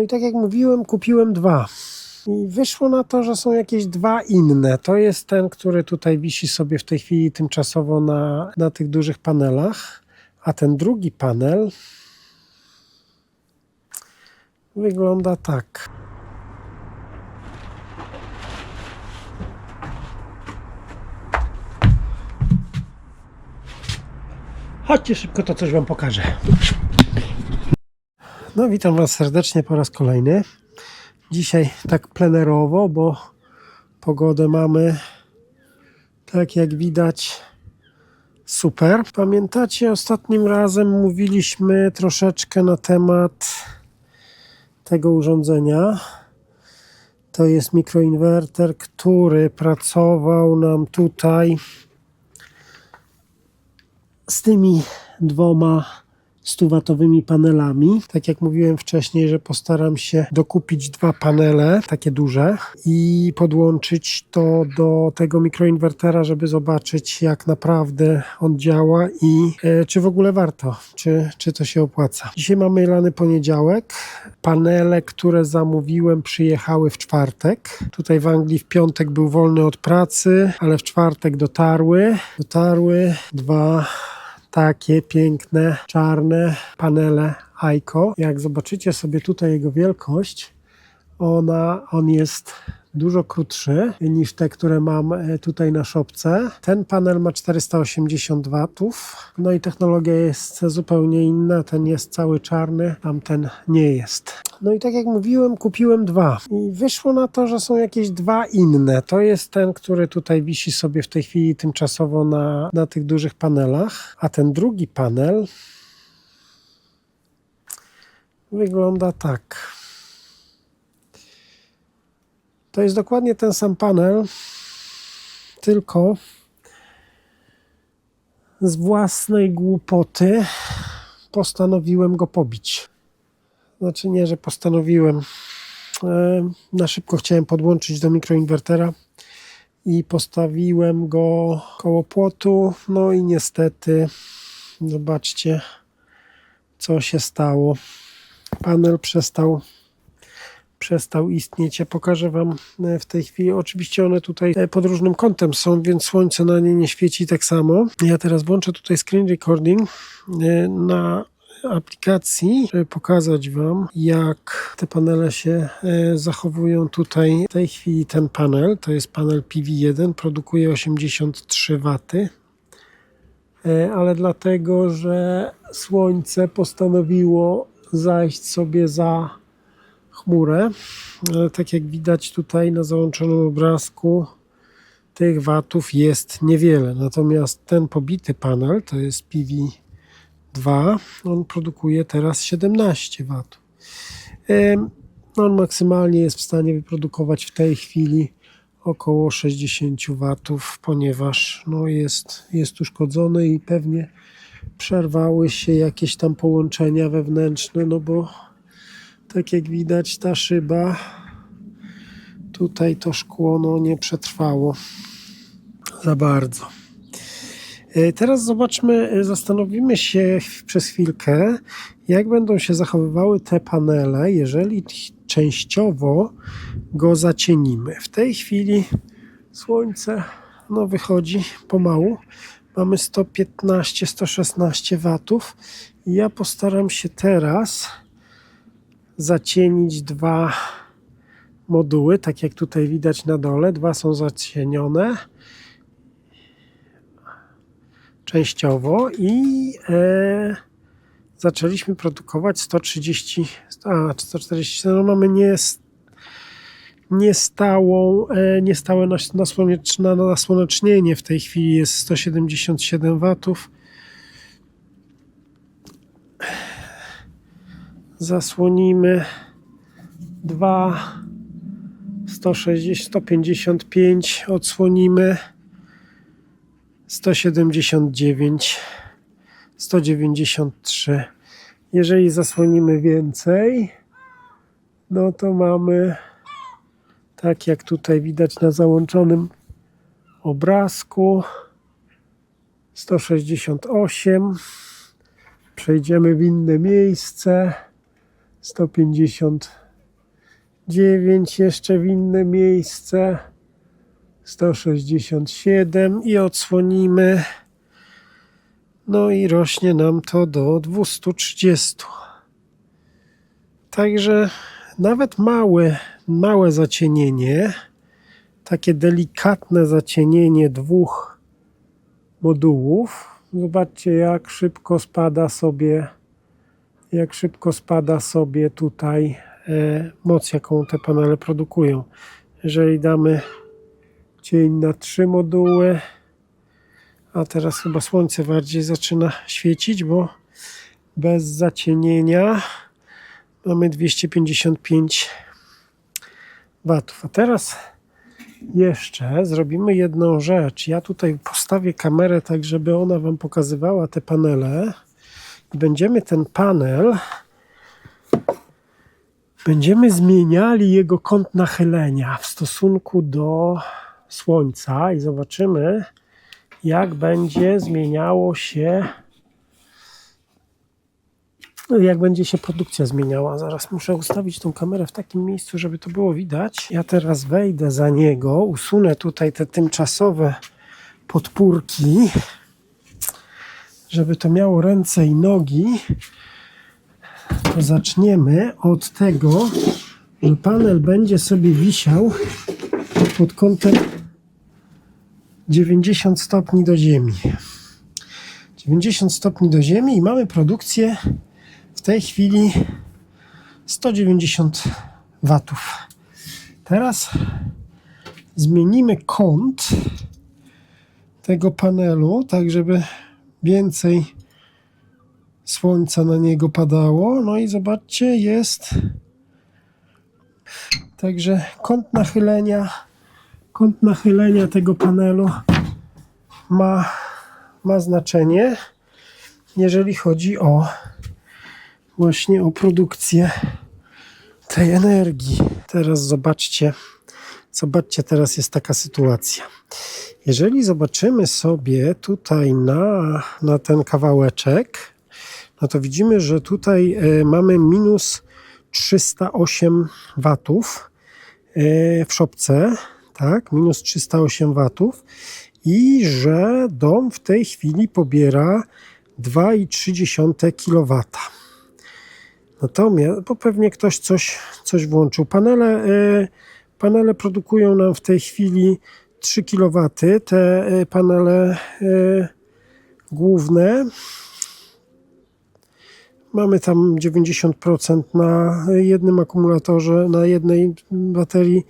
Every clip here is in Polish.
No i tak jak mówiłem, kupiłem dwa. I wyszło na to, że są jakieś dwa inne. To jest ten, który tutaj wisi sobie w tej chwili tymczasowo na tych dużych panelach. A ten drugi panel wygląda tak. Chodźcie szybko, to coś Wam pokażę. No witam Was serdecznie po raz kolejny. Dzisiaj tak plenerowo, bo pogodę mamy, tak jak widać, super. Pamiętacie, ostatnim razem mówiliśmy troszeczkę na temat tego urządzenia. To jest mikroinwerter, który pracował nam tutaj z tymi dwoma 100-watowymi panelami. Tak jak mówiłem wcześniej, że postaram się dokupić dwa panele, takie duże, i podłączyć to do tego mikroinwertera, żeby zobaczyć, jak naprawdę on działa i czy w ogóle warto, czy to się opłaca. Dzisiaj mamy lany poniedziałek. Panele, które zamówiłem, przyjechały w czwartek. Tutaj w Anglii w piątek był wolny od pracy, ale w czwartek dotarły dwa takie piękne, czarne panele Aiko. Jak zobaczycie sobie tutaj jego wielkość, on jest dużo krótszy niż te, które mam tutaj na szopce. Ten panel ma 480 W. No i technologia jest zupełnie inna. Ten jest cały czarny, tamten nie jest. No i tak jak mówiłem, kupiłem dwa. I wyszło na to, że są jakieś dwa inne. To jest ten, który tutaj wisi sobie w tej chwili tymczasowo na tych dużych panelach. A ten drugi panel wygląda tak. To jest dokładnie ten sam panel, tylko z własnej głupoty postanowiłem go pobić. Znaczy nie, że postanowiłem. Na szybko chciałem podłączyć do mikroinwertera i postawiłem go koło płotu. No i niestety, zobaczcie, co się stało. Panel przestał istnieć. Ja pokażę Wam w tej chwili. Oczywiście one tutaj pod różnym kątem są, więc słońce na nie nie świeci tak samo. Ja teraz włączę tutaj screen recording na aplikacji, żeby pokazać Wam, jak te panele się zachowują tutaj. W tej chwili ten panel, to jest panel PV1, produkuje 83 W. Ale dlatego, że słońce postanowiło zajść sobie za chmurę. Tak jak widać tutaj na załączonym obrazku, tych watów jest niewiele. Natomiast ten pobity panel, to jest PV2, on produkuje teraz 17 W. On maksymalnie jest w stanie wyprodukować w tej chwili około 60 W, ponieważ no jest uszkodzony i pewnie przerwały się jakieś tam połączenia wewnętrzne, no bo tak jak widać, ta szyba, tutaj to szkło nie przetrwało za bardzo. Teraz zobaczmy, zastanowimy się przez chwilkę, jak będą się zachowywały te panele, jeżeli częściowo go zacienimy. W tej chwili słońce wychodzi pomału. Mamy 115-116 W. I ja postaram się teraz zacienić dwa moduły, tak jak tutaj widać na dole. Dwa są zacienione częściowo i zaczęliśmy produkować 140, 140. No mamy niestałe nasłonecznienie. W tej chwili jest 177 W. Zasłonimy 160, 155, odsłonimy 179, 193. Jeżeli zasłonimy więcej, no to mamy, tak jak tutaj widać na załączonym obrazku, 168. Przejdziemy w inne miejsce. 150 9 jeszcze w inne miejsce, 167 i odsłonimy. No i rośnie nam to do 230. Także nawet małe zacienienie, takie delikatne zacienienie dwóch modułów. Zobaczcie, jak szybko spada sobie tutaj moc, jaką te panele produkują. Jeżeli damy cień na 3 moduły, a teraz chyba słońce bardziej zaczyna świecić, bo bez zacienienia mamy 255 watów. A teraz jeszcze zrobimy jedną rzecz. Ja tutaj postawię kamerę tak, żeby ona Wam pokazywała te panele. I będziemy ten panel zmieniali jego kąt nachylenia w stosunku do słońca i zobaczymy, jak będzie zmieniało się, jak będzie się produkcja zmieniała. Zaraz muszę ustawić tą kamerę w takim miejscu, żeby to było widać. Ja teraz wejdę za niego, usunę tutaj te tymczasowe podpórki, żeby to miało ręce i nogi. To zaczniemy od tego, że panel będzie sobie wisiał pod kątem 90 stopni do ziemi. 90 stopni do ziemi i mamy produkcję w tej chwili 190 watów. Teraz zmienimy kąt tego panelu, tak żeby więcej słońca na niego padało. No i zobaczcie, jest także kąt nachylenia tego panelu ma znaczenie, jeżeli chodzi właśnie o produkcję tej energii. Teraz zobaczcie, teraz jest taka sytuacja. Jeżeli zobaczymy sobie tutaj na ten kawałeczek, no to widzimy, że tutaj mamy minus 308 watów w szopce, tak, minus 308 watów i że dom w tej chwili pobiera 2,3 kW. Natomiast, bo pewnie ktoś coś włączył. Panele produkują nam w tej chwili 3 kW. Te panele główne mamy tam 90% na jednym akumulatorze, na jednej baterii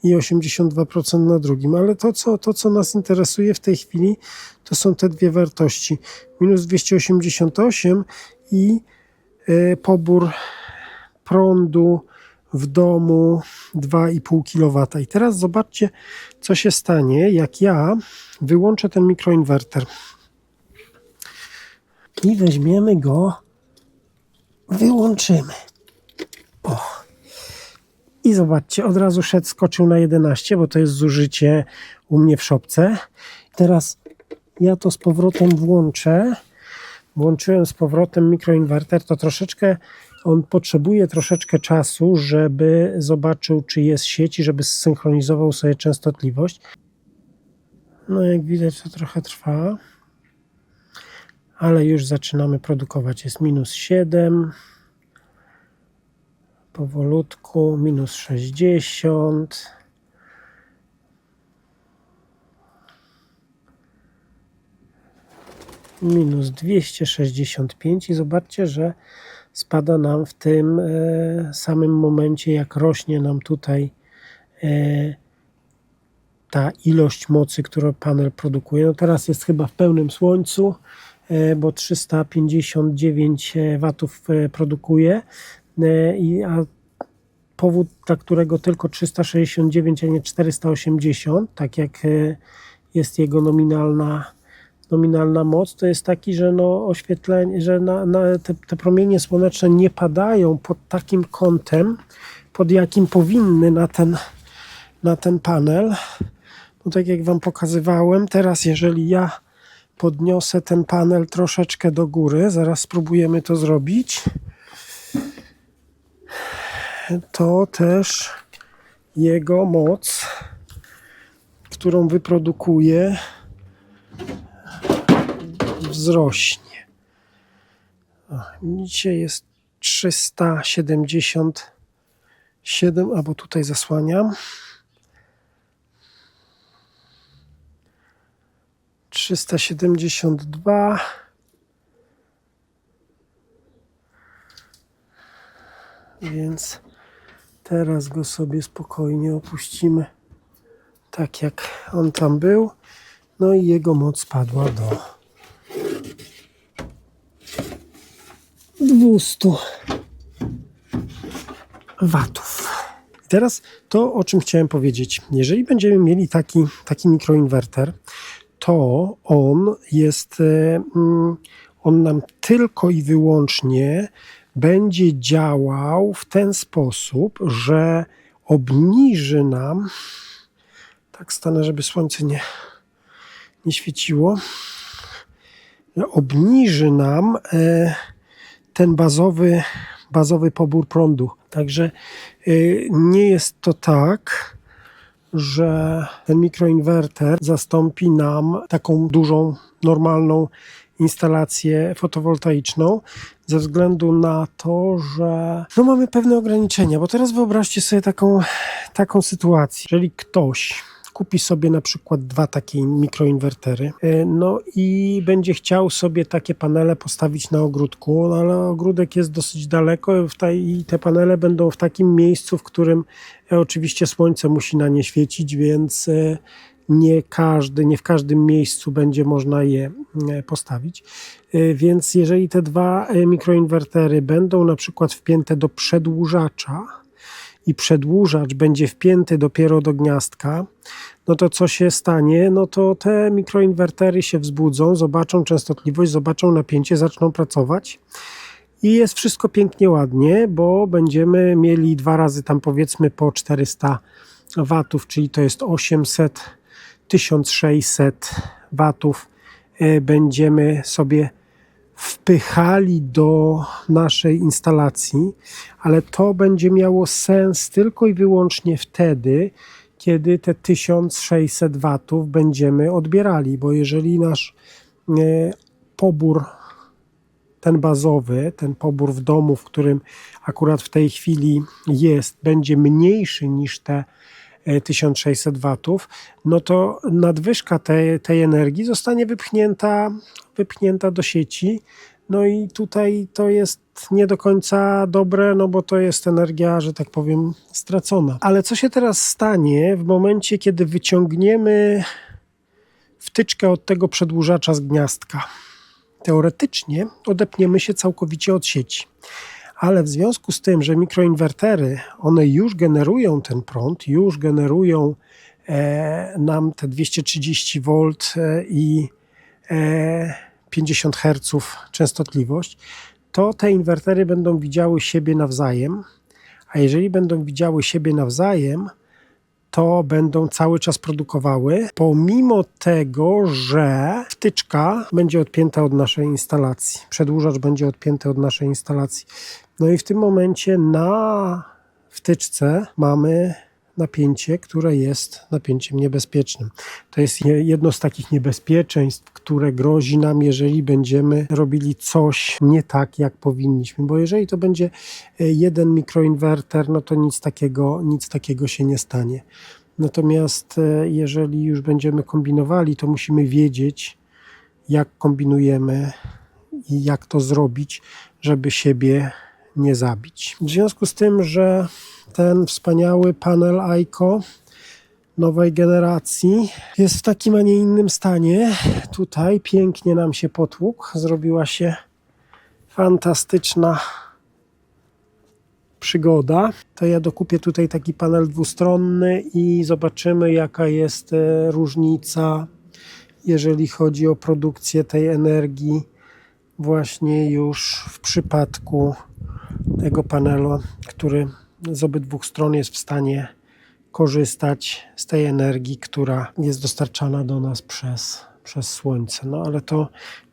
i 82% na drugim. Ale to, co nas interesuje w tej chwili, to są te dwie wartości. Minus 288 i pobór prądu w domu 2,5 kW. I teraz zobaczcie, co się stanie, jak ja wyłączę ten mikroinwerter. I weźmiemy go, wyłączymy. O. I zobaczcie, od razu skoczył na 11, bo to jest zużycie u mnie w szopce. Teraz ja to z powrotem włączę. Włączyłem z powrotem mikroinwerter, to on potrzebuje troszeczkę czasu, żeby zobaczył, czy jest sieć i żeby zsynchronizował sobie częstotliwość. No jak widać, to trochę trwa, ale już zaczynamy produkować. Jest minus 7, powolutku, minus 60, minus 265 i zobaczcie, że spada nam w tym samym momencie, jak rośnie nam tutaj ta ilość mocy, którą panel produkuje. No teraz jest chyba w pełnym słońcu, bo 359 watów produkuje, a powód, dla którego tylko 369, a nie 480, tak jak jest jego nominalna moc, to jest taki, że oświetlenie, że te promienie słoneczne nie padają pod takim kątem, pod jakim powinny na ten panel. No tak jak Wam pokazywałem, teraz jeżeli ja podniosę ten panel troszeczkę do góry, zaraz spróbujemy to zrobić. to też jego moc, którą wyprodukuje, wzrośnie. Dzisiaj jest 377, albo tutaj zasłaniam. 372. Więc teraz go sobie spokojnie opuścimy tak jak on tam był. No i jego moc spadła do 200 watów. I teraz to, o czym chciałem powiedzieć. Jeżeli będziemy mieli taki mikroinwerter, to on nam tylko i wyłącznie będzie działał w ten sposób, że obniży nam, tak stanę, żeby słońce nie świeciło, obniży nam ten bazowy pobór prądu. Także nie jest to tak, że ten mikroinwerter zastąpi nam taką dużą, normalną instalację fotowoltaiczną, ze względu na to, że mamy pewne ograniczenia. Bo teraz wyobraźcie sobie taką sytuację. Jeżeli ktoś kupi sobie na przykład 2 takie mikroinwertery, no i będzie chciał sobie takie panele postawić na ogródku, ale ogródek jest dosyć daleko i te panele będą w takim miejscu, w którym oczywiście słońce musi na nie świecić, więc nie w każdym miejscu będzie można je postawić. Więc jeżeli te 2 mikroinwertery będą na przykład wpięte do przedłużacza i przedłużacz będzie wpięty dopiero do gniazdka, no to co się stanie? No to te mikroinwertery się wzbudzą, zobaczą częstotliwość, zobaczą napięcie, zaczną pracować i jest wszystko pięknie, ładnie, bo będziemy mieli 2 razy tam powiedzmy po 400 watów, czyli to jest 800, 1600 watów będziemy sobie wpychali do naszej instalacji, ale to będzie miało sens tylko i wyłącznie wtedy, kiedy te 1600 watów będziemy odbierali, bo jeżeli nasz pobór, ten bazowy, ten pobór w domu, w którym akurat w tej chwili jest, będzie mniejszy niż te 1600 watów, no to nadwyżka tej energii zostanie wypchnięta do sieci. No i tutaj to jest nie do końca dobre, no bo to jest energia, że tak powiem, stracona. Ale co się teraz stanie w momencie, kiedy wyciągniemy wtyczkę od tego przedłużacza z gniazdka? Teoretycznie odepniemy się całkowicie od sieci. Ale w związku z tym, że mikroinwertery, one już generują ten prąd, już generują nam te 230 V i 50 Hz częstotliwość, to te inwertery będą widziały siebie nawzajem, a jeżeli będą widziały siebie nawzajem, to będą cały czas produkowały, pomimo tego, że wtyczka będzie odpięta od naszej instalacji, przedłużacz będzie odpięty od naszej instalacji. No i w tym momencie na wtyczce mamy napięcie, które jest napięciem niebezpiecznym. To jest jedno z takich niebezpieczeństw, które grozi nam, jeżeli będziemy robili coś nie tak, jak powinniśmy. Bo jeżeli to będzie jeden mikroinwerter, no to nic takiego się nie stanie. Natomiast jeżeli już będziemy kombinowali, to musimy wiedzieć, jak kombinujemy i jak to zrobić, żeby siebie nie zabić. W związku z tym, że ten wspaniały panel Aiko nowej generacji jest w takim, a nie innym stanie, tutaj pięknie nam się potłukł, zrobiła się fantastyczna przygoda, to ja dokupię tutaj taki panel dwustronny i zobaczymy, jaka jest różnica, jeżeli chodzi o produkcję tej energii właśnie już w przypadku tego panelu, który z obydwu stron jest w stanie korzystać z tej energii, która jest dostarczana do nas przez słońce. No ale to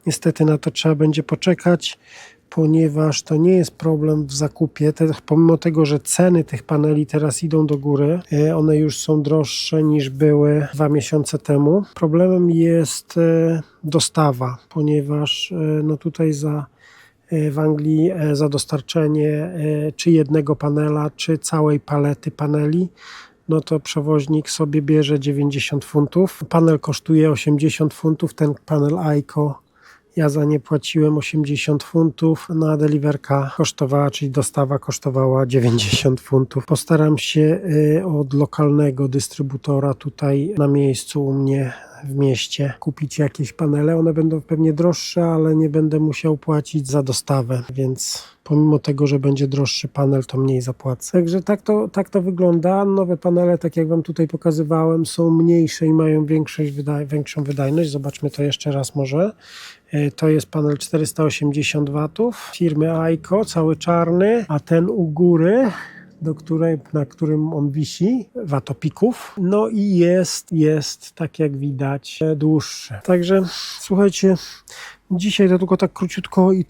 niestety na to trzeba będzie poczekać, ponieważ to nie jest problem w zakupie, pomimo tego, że ceny tych paneli teraz idą do góry, one już są droższe niż były 2 miesiące temu. Problemem jest dostawa, ponieważ no tutaj w Anglii za dostarczenie czy jednego panela, czy całej palety paneli, no to przewoźnik sobie bierze 90 funtów. Panel kosztuje 80 funtów, ten panel Aiko, ja za nie płaciłem 80 funtów, no a deliverka kosztowała, czyli dostawa kosztowała 90 funtów. Postaram się od lokalnego dystrybutora tutaj na miejscu u mnie w mieście kupić jakieś panele. One będą pewnie droższe, ale nie będę musiał płacić za dostawę, więc pomimo tego, że będzie droższy panel, to mniej zapłacę. Także tak to wygląda. Nowe panele, tak jak Wam tutaj pokazywałem, są mniejsze i mają większą wydajność. Zobaczmy to jeszcze raz może. To jest panel 480 W firmy Aiko, cały czarny, a ten u góry, na którym on wisi, watopików. No i jest, tak jak widać, dłuższy. Także słuchajcie, dzisiaj to tylko tak króciutko i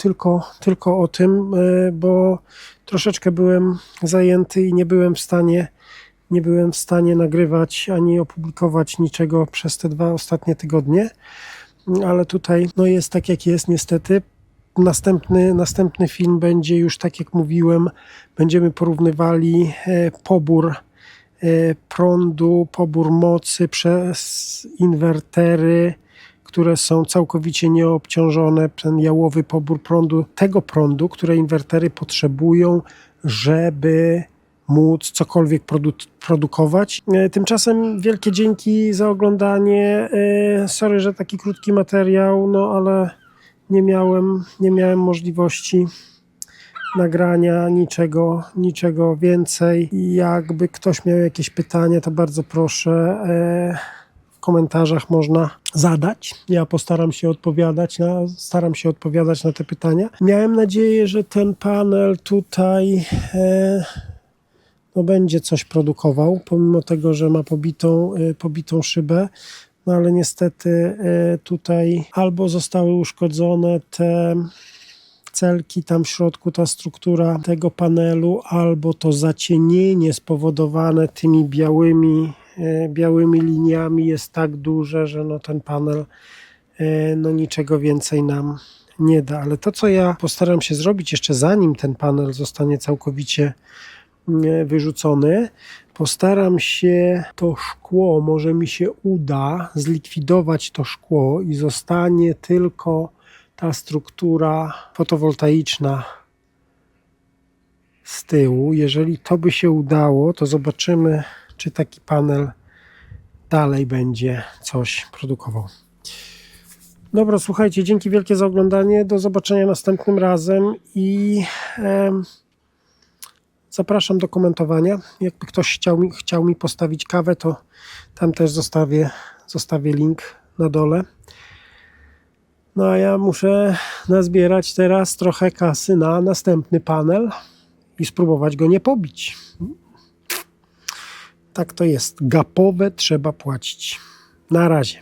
tylko o tym, bo troszeczkę byłem zajęty i nie byłem w stanie nagrywać ani opublikować niczego przez te 2 ostatnie tygodnie, ale tutaj no jest tak jak jest niestety. Następny film będzie już tak jak mówiłem, będziemy porównywali pobór prądu, pobór mocy przez inwertery, które są całkowicie nieobciążone, ten jałowy pobór prądu, tego prądu, które inwertery potrzebują, żeby móc cokolwiek produkować. Tymczasem wielkie dzięki za oglądanie. Sorry, że taki krótki materiał, no ale nie miałem możliwości nagrania niczego więcej. Jakby ktoś miał jakieś pytania, to bardzo proszę, w komentarzach można zadać. Ja staram się odpowiadać na te pytania. Miałem nadzieję, że ten panel tutaj no będzie coś produkował, pomimo tego, że ma pobitą szybę. No ale niestety tutaj albo zostały uszkodzone te celki tam w środku, ta struktura tego panelu, albo to zacienienie spowodowane tymi białymi liniami jest tak duże, że no ten panel no niczego więcej nam nie da. Ale to, co ja postaram się zrobić jeszcze zanim ten panel zostanie całkowicie wyrzucony, postaram się to szkło, może mi się uda zlikwidować to szkło i zostanie tylko ta struktura fotowoltaiczna z tyłu. Jeżeli to by się udało, to zobaczymy, czy taki panel dalej będzie coś produkował. Dobra, słuchajcie, dzięki wielkie za oglądanie. Do zobaczenia następnym razem i zapraszam do komentowania. Jakby ktoś chciał mi postawić kawę, to tam też zostawię link na dole. No a ja muszę nazbierać teraz trochę kasy na następny panel i spróbować go nie pobić. Tak to jest. Gapowe trzeba płacić. Na razie.